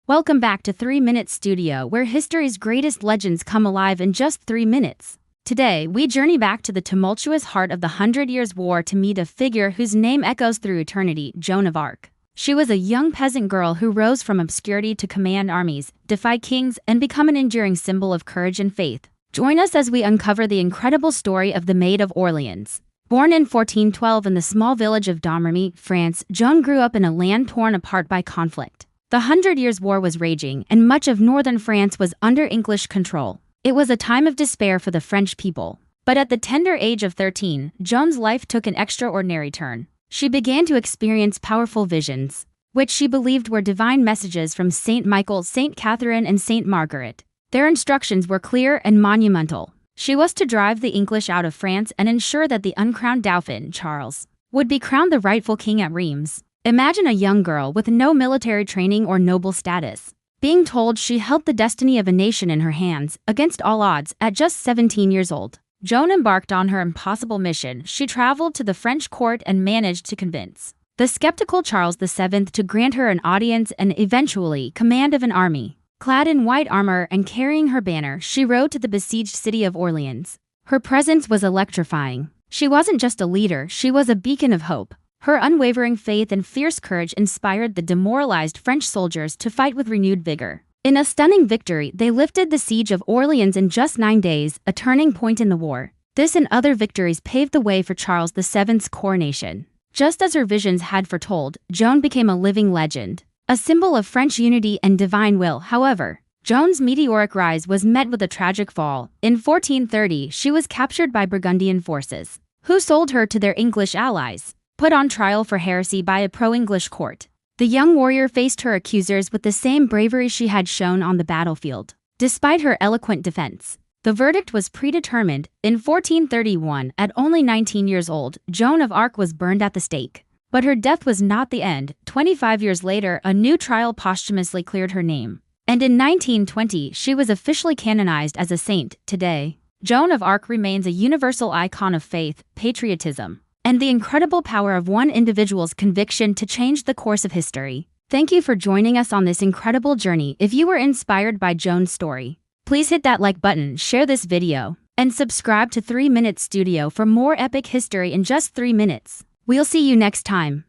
Welcome back to 3 Minute Studio, where history's greatest legends come alive in just 3 minutes. Today, we journey back to the tumultuous heart of the Hundred Years' War to meet a figure whose name echoes through eternity, Joan of Arc. She was a young peasant girl who rose from obscurity to command armies, defy kings, and become an enduring symbol of courage and faith. Join us as we uncover the incredible story of the Maid of Orleans. Born in 1412 in the small village of Domremy, France, Joan grew up in a land torn apart by conflict. The Hundred Years' War was raging, and much of northern France was under English control. It was a time of despair for the French people. But at the tender age of 13, Joan's life took an extraordinary turn. She began to experience powerful visions, which she believed were divine messages from Saint Michael, Saint Catherine, and Saint Margaret. Their instructions were clear and monumental. She was to drive the English out of France and ensure that the uncrowned Dauphin, Charles, would be crowned the rightful king at Reims. Imagine a young girl with no military training or noble status, being told she held the destiny of a nation in her hands, against all odds, at just 17 years old. Joan embarked on her impossible mission. She traveled to the French court and managed to convince the skeptical Charles VII to grant her an audience and eventually command of an army. Clad in white armor and carrying her banner, she rode to the besieged city of Orleans. Her presence was electrifying. She wasn't just a leader, she was a beacon of hope. Her unwavering faith and fierce courage inspired the demoralized French soldiers to fight with renewed vigor. In a stunning victory, they lifted the siege of Orleans in just 9 days, a turning point in the war. This and other victories paved the way for Charles VII's coronation. Just as her visions had foretold, Joan became a living legend, a symbol of French unity and divine will. However, Joan's meteoric rise was met with a tragic fall. In 1430, she was captured by Burgundian forces, who sold her to their English allies. Put on trial for heresy by a pro-English court, the young warrior faced her accusers with the same bravery she had shown on the battlefield. Despite her eloquent defense, the verdict was predetermined. In 1431, at only 19 years old, Joan of Arc was burned at the stake. But her death was not the end. 25 years later, a new trial posthumously cleared her name. And in 1920, she was officially canonized as a saint. Today, Joan of Arc remains a universal icon of faith, patriotism, and the incredible power of one individual's conviction to change the course of history. Thank you for joining us on this incredible journey. If you were inspired by Joan's story, please hit that like button, share this video, and subscribe to 3 Minute Studio for more epic history in just 3 minutes. We'll see you next time.